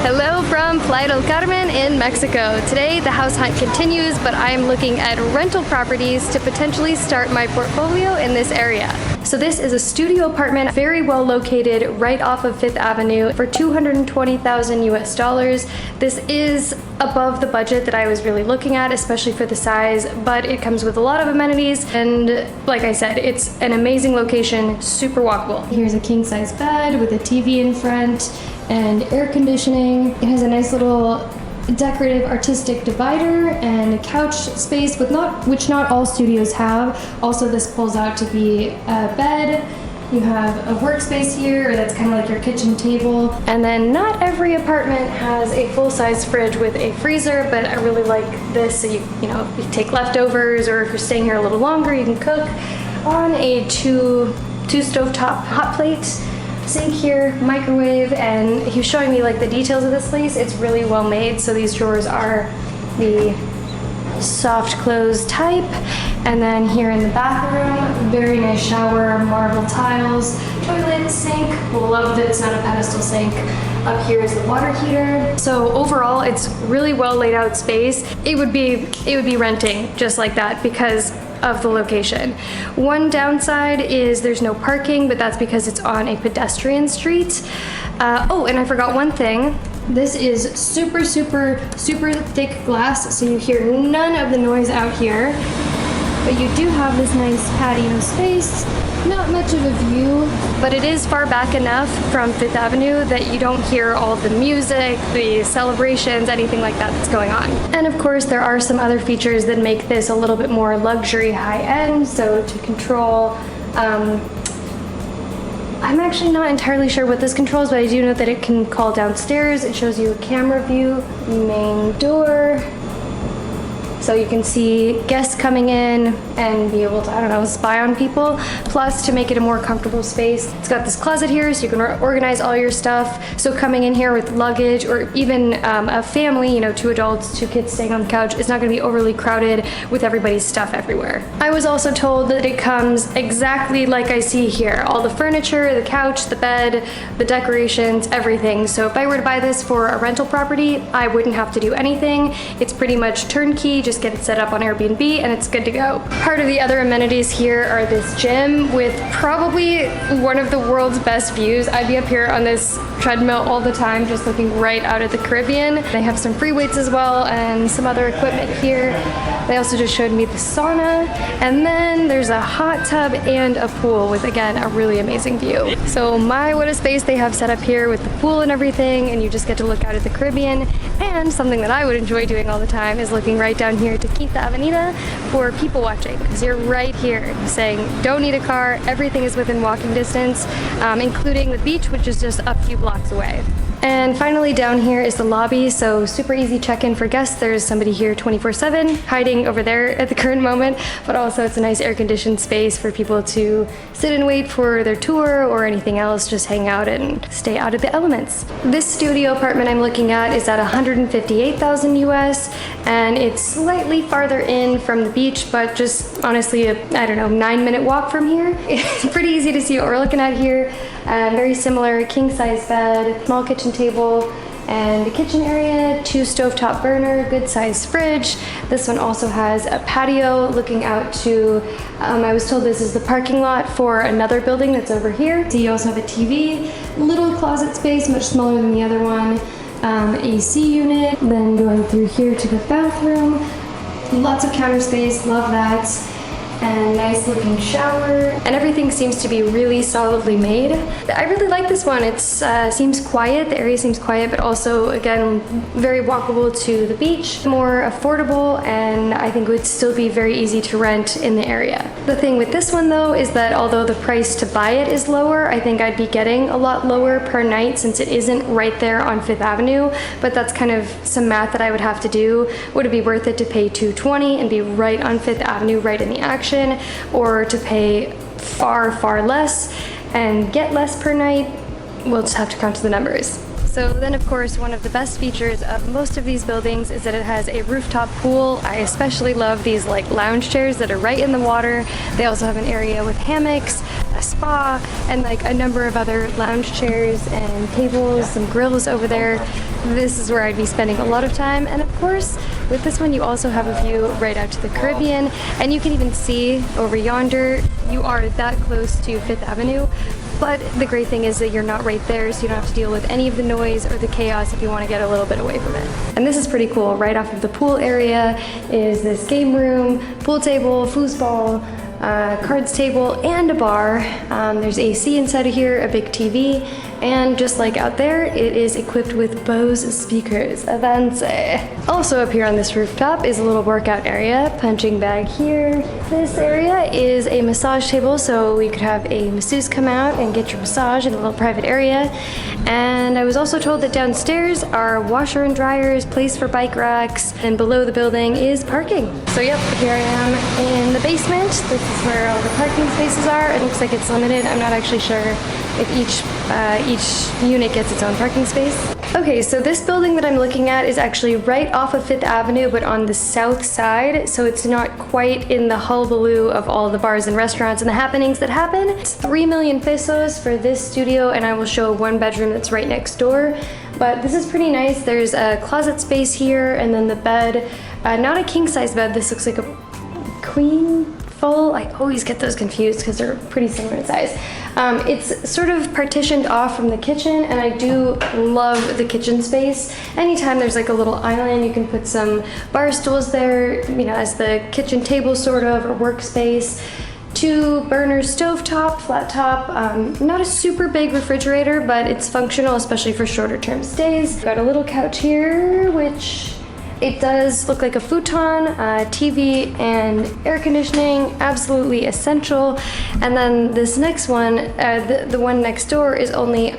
Hello from Playa del Carmen in Mexico. Today the house hunt continues, but I am looking at rental properties to potentially start my portfolio in this area. So this is a studio apartment, very well located right off of 5th Avenue for $220,000 US. This is above the budget that I was really looking at, especially for the size, but it comes with a lot of amenities, and like I said, it's an amazing location, super walkable. Here's a king size bed with a TV in front and air conditioning. It has a nice little decorative artistic divider and a couch space which not all studios have. Also, this pulls out to be a bed. You have a workspace here, or that's kind of like your kitchen table. And then not every apartment has a full-size fridge with a freezer, but I really like this. So you take leftovers, or if you're staying here a little longer, you can cook on a two stovetop hot plate. Sink here, microwave, and he was showing me like the details of this place. It's really well made. So these drawers are the soft close type, and then here in the bathroom, very nice shower, marble tiles, toilet, sink. Love that it's not a pedestal sink. Up here is the water heater. So overall, it's really well laid out space. It would be renting just like that because of the location. One downside is there's no parking, but that's because it's on a pedestrian street. Oh, and I forgot one thing. This is super thick glass, so you hear none of the noise out here. But you do have this nice patio space. Not much of a view, but it is far back enough from 5th Avenue that you don't hear all the music, the celebrations, anything like that that's going on. And of course, there are some other features that make this a little bit more luxury high-end. So to control, I'm actually not entirely sure what this controls, but I do know that it can call downstairs. It shows you a camera view, main door. So you can see guests coming in and be able to, I don't know, spy on people. Plus, to make it a more comfortable space, it's got this closet here so you can organize all your stuff. So coming in here with luggage, or even a family, 2 adults, 2 kids staying on the couch, it's not gonna be overly crowded with everybody's stuff everywhere. I was also told that it comes exactly like I see here. All the furniture, the couch, the bed, the decorations, everything. So if I were to buy this for a rental property, I wouldn't have to do anything. It's pretty much turnkey. Just get it set up on Airbnb and it's good to go. Part of the other amenities here are this gym with probably one of the world's best views. I'd be up here on this treadmill all the time, just looking right out at the Caribbean. They have some free weights as well and some other equipment here. They also just showed me the sauna, and then there's a hot tub and a pool with, again, a really amazing view. So what a space they have set up here with the pool and everything, and you just get to look out at the Caribbean. And something that I would enjoy doing all the time is looking right down here to Quinta Avenida for people watching, because you're right here saying don't need a car, everything is within walking distance, including the beach, which is just a few blocks away. And finally, down here is the lobby, so super easy check-in for guests. There's somebody here 24/7 hiding over there at the current moment, but also it's a nice air-conditioned space for people to sit and wait for their tour or anything else, just hang out and stay out of the elements. This studio apartment I'm looking at is at $158,000 US, and it's slightly farther in from the beach, but just honestly a, 9-minute walk from here. It's pretty easy to see what we're looking at here. Very similar king-size bed, small kitchen table, and the kitchen area, 2 stovetop burner, good sized fridge. This one also has a patio looking out to, I was told this is the parking lot for another building that's over here. So you also have a TV, little closet space, much smaller than the other one, AC unit, then going through here to the bathroom. Lots of counter space, love that. And nice looking shower, and everything seems to be really solidly made. I really like this one. It seems quiet, the area seems quiet, but also, again, very walkable to the beach, more affordable, and I think would still be very easy to rent in the area. The thing with this one though is that although the price to buy it is lower, I think I'd be getting a lot lower per night since it isn't right there on 5th Avenue, but that's kind of some math that I would have to do. Would it be worth it to pay $220 and be right on 5th Avenue, right in the action? Or to pay far less and get less per night? We'll just have to crunch the numbers. So then, of course, one of the best features of most of these buildings is that it has a rooftop pool. I especially love these like lounge chairs that are right in the water. They also have an area with hammocks, a spa, and like a number of other lounge chairs and tables, some grills over there. This is where I'd be spending a lot of time. And of course, with this one, you also have a view right out to the Caribbean, and you can even see over yonder, you are that close to Fifth Avenue. But the great thing is that you're not right there, so you don't have to deal with any of the noise or the chaos if you want to get a little bit away from it. And this is pretty cool. Right off of the pool area is this game room, pool table, foosball, cards table, and a bar. There's AC inside of here, a big TV, and just like out there, it is equipped with Bose speakers. Avance. Also up here on this rooftop is a little workout area, punching bag here. This area is a massage table, so we could have a masseuse come out and get your massage in a little private area. And I was also told that downstairs are washer and dryers, place for bike racks, and below the building is parking. So yep, here I am in the basement. This is where all the parking spaces are. It looks like it's limited. I'm not actually sure if each unit gets its own parking space. Okay, so this building that I'm looking at is actually right off of Fifth Avenue, but on the south side, so it's not quite in the hullabaloo of all the bars and restaurants and the happenings that happen. It's 3 million pesos for this studio, and I will show one bedroom that's right next door. But this is pretty nice. There's a closet space here, and then the bed, not a king-size bed. This looks like a queen full. I always get those confused because they're pretty similar in size. It's sort of partitioned off from the kitchen, and I do love the kitchen space. Anytime there's like a little island, you can put some bar stools there, you know, as the kitchen table sort of, or workspace. 2 burner stovetop, flat top, not a super big refrigerator, but it's functional, especially for shorter term stays. Got a little couch here, which it does look like a futon, TV, and air conditioning, absolutely essential. And then this next one, the one next door, is only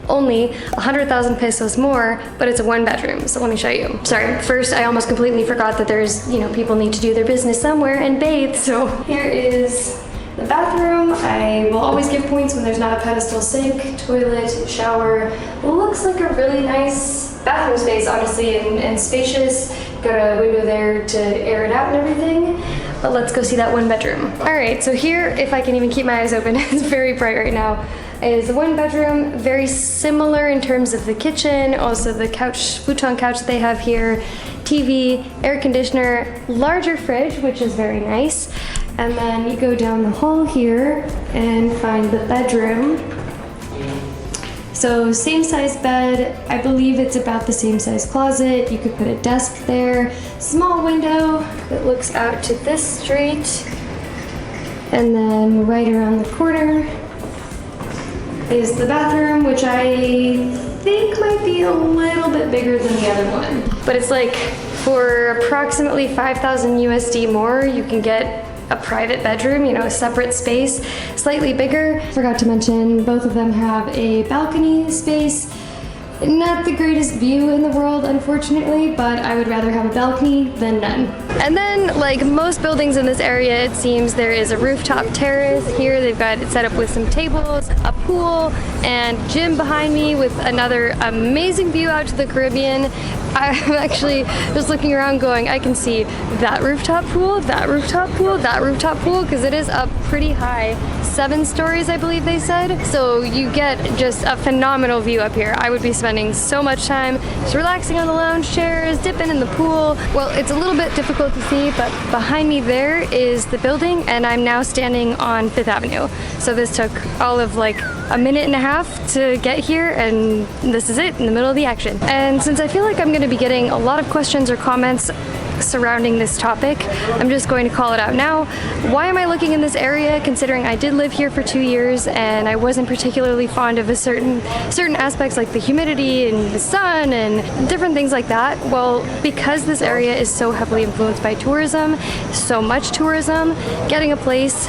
100,000 pesos more, but it's a 1 bedroom. So let me show you. Sorry, first I almost completely forgot that there's, you know, people need to do their business somewhere and bathe. So here is the bathroom. I will always give points when there's not a pedestal sink, toilet, shower. Looks like a really nice bathroom space, honestly, and spacious. Got a window there to air it out and everything. But let's go see that 1 bedroom. All right, so here, if I can even keep my eyes open, it's very bright right now, is the 1 bedroom, very similar in terms of the kitchen, also the couch, futon couch they have here, TV, air conditioner, larger fridge, which is very nice. And then you go down the hall here and find the bedroom. So same size bed, I believe it's about the same size closet. You could put a desk there. Small window that looks out to this street. And then right around the corner is the bathroom, which I think might be a little bit bigger than the other one. But it's like, for approximately 5,000 USD more, you can get a private bedroom, you know, a separate space, slightly bigger. Forgot to mention, both of them have a balcony space. Not the greatest view in the world, unfortunately, but I would rather have a balcony than none. And then, like most buildings in this area, it seems there is a rooftop terrace. Here they've got it set up with some tables, a pool, and gym behind me with another amazing view out to the Caribbean. I'm actually just looking around going, I can see that rooftop pool, that rooftop pool, that rooftop pool, because it is up pretty high. 7 stories, I believe they said. So you get just a phenomenal view up here. I would be spending so much time just relaxing on the lounge chairs, dipping in the pool. Well, it's a little bit difficult to see, but behind me there is the building, and I'm now standing on Fifth Avenue. So this took all of like a minute and a half to get here, and this is it, in the middle of the action. And since I feel like I'm going to be getting a lot of questions or comments surrounding this topic, I'm just going to call it out now. Why am I looking in this area, considering I did live here for 2 years and I wasn't particularly fond of certain aspects like the humidity and the sun and different things like that? Well, because this area is so heavily influenced by tourism, so much tourism, getting a place,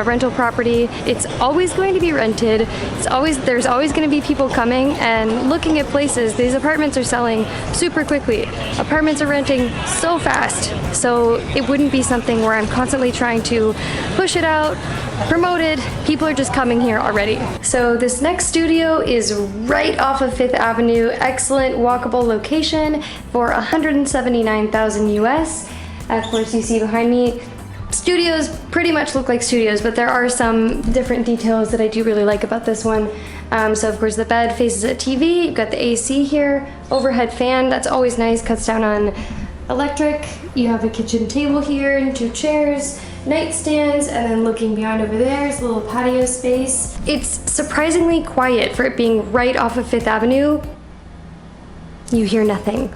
rental property, it's always going to be rented. There's always going to be people coming and looking at places. These apartments are selling super quickly. Apartments are renting so fast. So it wouldn't be something where I'm constantly trying to push it out, promote it. People are just coming here already. So this next studio is right off of Fifth Avenue. Excellent walkable location for 179,000 US. Of course, you see behind me Studios pretty much look like studios, but there are some different details that I do really like about this one. So of course the bed faces a TV, you've got the AC here, overhead fan, that's always nice, cuts down on electric. You have a kitchen table here and 2 chairs, nightstands, and then looking beyond over there is a little patio space. It's surprisingly quiet for it being right off of 5th Avenue. You hear nothing.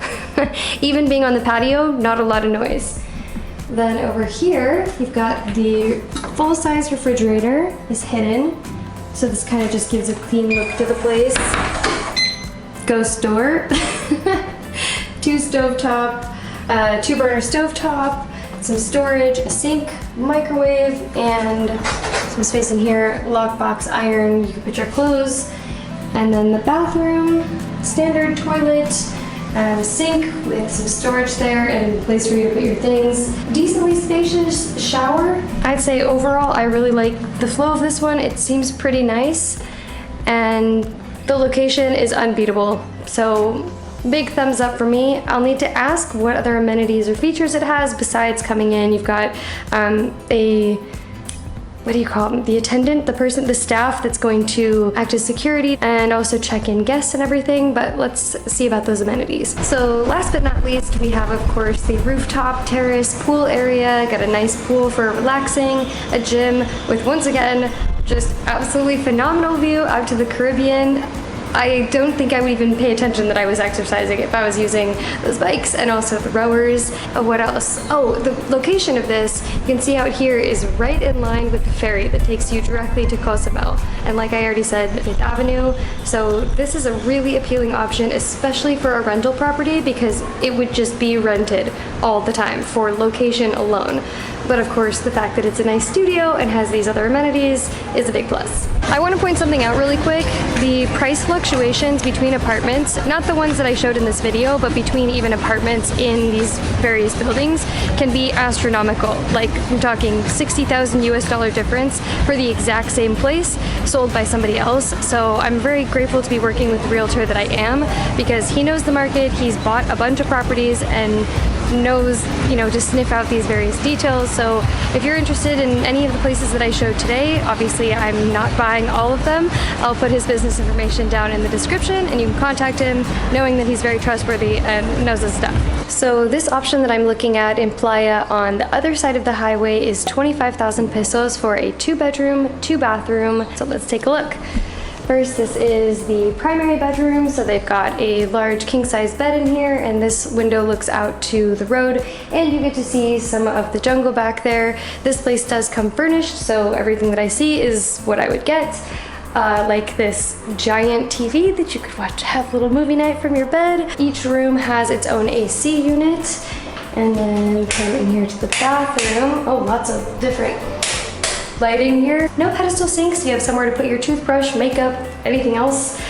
Even being on the patio, not a lot of noise. Then over here, you've got the full-size refrigerator is hidden. So this kind of just gives a clean look to the place. Ghost door. 2 stovetop, 2-burner stovetop, some storage, a sink, microwave, and some space in here, lockbox, iron, you can put your clothes. And then the bathroom, standard toilet, sink with some storage there and a place for you to put your things. Decently spacious shower. I'd say overall I really like the flow of this one. It seems pretty nice and the location is unbeatable. So big thumbs up for me. I'll need to ask what other amenities or features it has besides coming in. You've got what do you call them? The attendant, the staff that's going to act as security and also check in guests and everything, but let's see about those amenities. So last but not least, we have of course the rooftop terrace pool area, got a nice pool for relaxing, a gym with once again, just absolutely phenomenal view out to the Caribbean. I don't think I would even pay attention that I was exercising if I was using those bikes and also the rowers. What else? Oh, the location of this, you can see out here is right in line with the ferry that takes you directly to Cozumel. And like I already said, 5th Avenue. So this is a really appealing option, especially for a rental property because it would just be rented all the time for location alone. But of course, the fact that it's a nice studio and has these other amenities is a big plus. I want to point something out really quick. The price fluctuations between apartments, not the ones that I showed in this video, but between even apartments in these various buildings can be astronomical. Like I'm talking 60,000 US dollar difference for the exact same place sold by somebody else. So I'm very grateful to be working with the realtor that I am because he knows the market, he's bought a bunch of properties and knows, you know, to sniff out these various details. So if you're interested in any of the places that I showed today, obviously I'm not buying all of them. I'll put his business information down in the description and you can contact him knowing that he's very trustworthy and knows his stuff. So this option that I'm looking at in Playa on the other side of the highway is 25,000 pesos for a 2-bedroom, 2-bathroom. So let's take a look. First, this is the primary bedroom, so they've got a large king-size bed in here, and this window looks out to the road, and you get to see some of the jungle back there. This place does come furnished, so everything that I see is what I would get. Like this giant TV that you could watch, have a little movie night from your bed. Each room has its own AC unit, and then come in here to the bathroom. Oh, lots of different lighting here. No pedestal sinks, you have somewhere to put your toothbrush, makeup, anything else.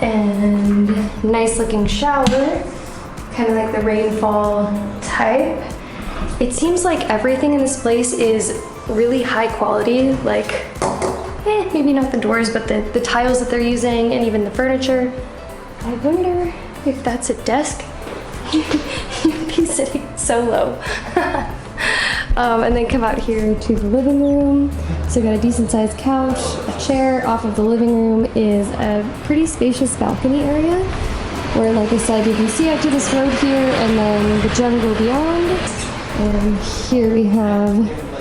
And nice looking shower, kind of like the rainfall type. It seems like everything in this place is really high quality, like, maybe not the doors, but the tiles that they're using and even the furniture. I wonder if that's a desk. You'd be sitting so low. And then come out here to the living room. So got a decent sized couch, a chair. Off of the living room is a pretty spacious balcony area where, like I said, you can see out to this road here and then the jungle beyond. And here we have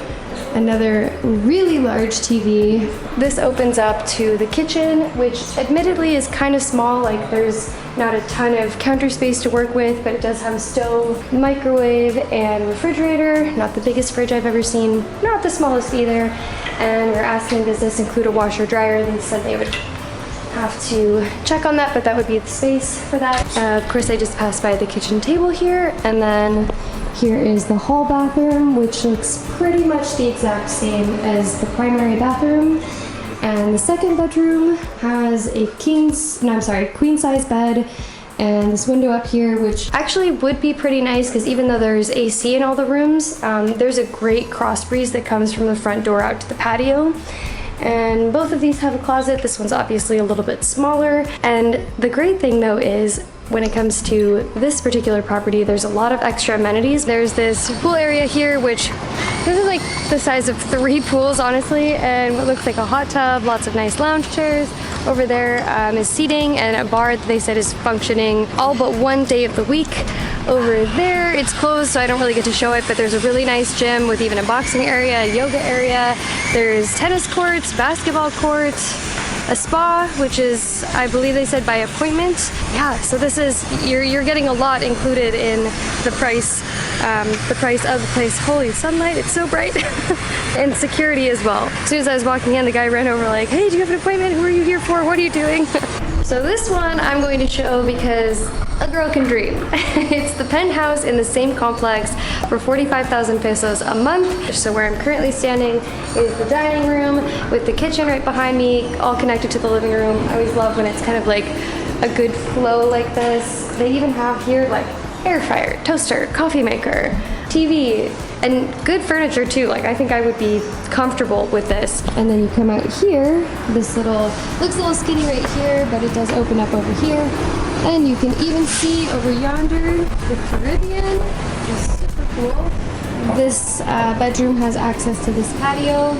another really large TV. This opens up to the kitchen, which admittedly is kind of small. Like there's not a ton of counter space to work with, but it does have a stove, microwave, and refrigerator. Not the biggest fridge I've ever seen, not the smallest either. And we're asking, does this include a washer dryer? They said they would have to check on that, but that would be the space for that. Of course, I just passed by the kitchen table here, and then here is the hall bathroom, which looks pretty much the exact same as the primary bathroom. And the second bedroom has a queen size bed and this window up here, which actually would be pretty nice because even though there's AC in all the rooms, there's a great cross breeze that comes from the front door out to the patio. And both of these have a closet. This one's obviously a little bit smaller. And the great thing though is When it comes to this particular property, there's a lot of extra amenities. There's this pool area here, which this is like the size of 3 pools, honestly, and what looks like a hot tub, lots of nice lounge chairs. Over there is seating and a bar that they said is functioning all but one day of the week. Over there, it's closed, so I don't really get to show it, but there's a really nice gym with even a boxing area, a yoga area. There's tennis courts, basketball courts, a spa, which is, I believe they said by appointment. Yeah, so this is, you're getting a lot included in the price of the place. Holy sunlight, it's so bright. And security as well. As soon as I was walking in, the guy ran over like, hey, do you have an appointment? Who are you here for? What are you doing? So this one I'm going to show because a girl can dream. It's the penthouse in the same complex for 45,000 pesos a month. So where I'm currently standing is the dining room with the kitchen right behind me, all connected to the living room. I always love when it's kind of like a good flow like this. They even have here like air fryer, toaster, coffee maker, TV, and good furniture too. Like I think I would be comfortable with this. And then you come out here, this little, looks a little skinny right here, but it does open up over here. And you can even see over yonder, the Caribbean, which is super cool. This bedroom has access to this patio.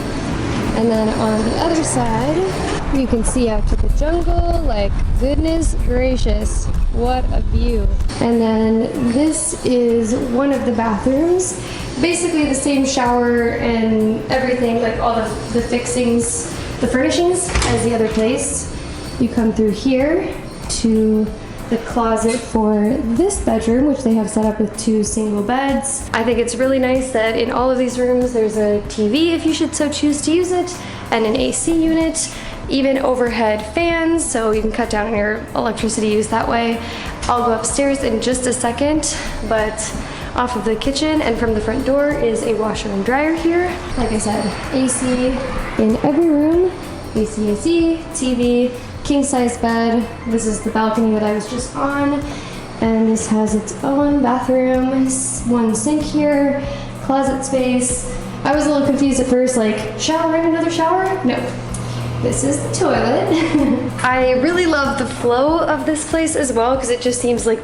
And then on the other side, you can see out to the jungle, like goodness gracious, what a view. And then this is one of the bathrooms. Basically the same shower and everything, like all the fixings, the furnishings as the other place. You come through here to the closet for this bedroom, which they have set up with 2 single beds. I think it's really nice that in all of these rooms there's a TV if you should so choose to use it, and an AC unit, even overhead fans, so you can cut down on your electricity use that way. I'll go upstairs in just a second, but off of the kitchen and from the front door is a washer and dryer here. Like I said, AC in every room, AC, TV, king size bed. This is the balcony that I was just on, and this has its own bathroom, 1 sink here, closet space. I was a little confused at first, like shower and another shower? No, this is the toilet. I really love the flow of this place as well because it just seems like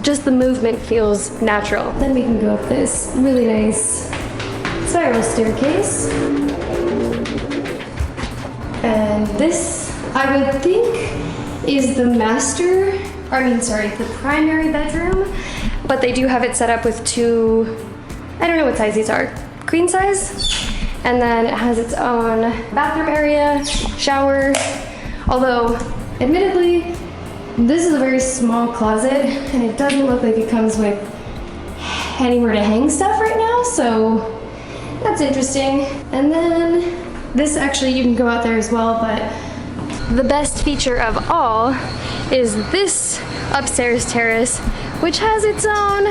just the movement feels natural. Then we can go up this really nice spiral staircase, and this I would think is the primary bedroom, but they do have it set up with 2, I don't know what size these are, queen size? And then it has its own bathroom area, shower, although admittedly, this is a very small closet and it doesn't look like it comes with anywhere to hang stuff right now, so that's interesting. And then this actually, you can go out there as well, but the best feature of all is this upstairs terrace, which has its own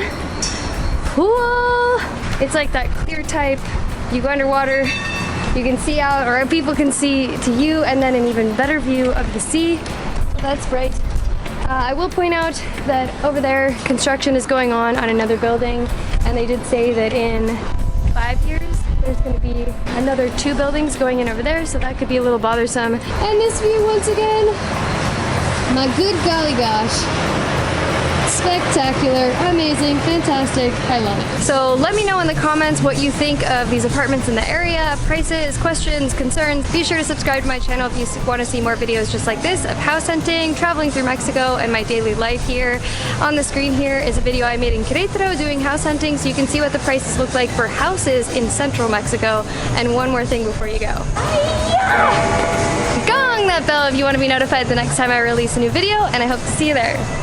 pool. It's like that clear type. You go underwater, you can see out, or people can see to you, and then an even better view of the sea. That's bright. I will point out that over there, construction is going on another building, and they did say that in 5 years, there's going to be another 2 buildings going in over there, so that could be a little bothersome. And this view once again, my good golly gosh. Spectacular, amazing, fantastic, I love it. So let me know in the comments what you think of these apartments in the area, prices, questions, concerns. Be sure to subscribe to my channel if you want to see more videos just like this of house hunting, traveling through Mexico, and my daily life here. On the screen here is a video I made in Queretaro doing house hunting, so you can see what the prices look like for houses in central Mexico. And one more thing before you go. Gong that bell if you want to be notified the next time I release a new video, and I hope to see you there.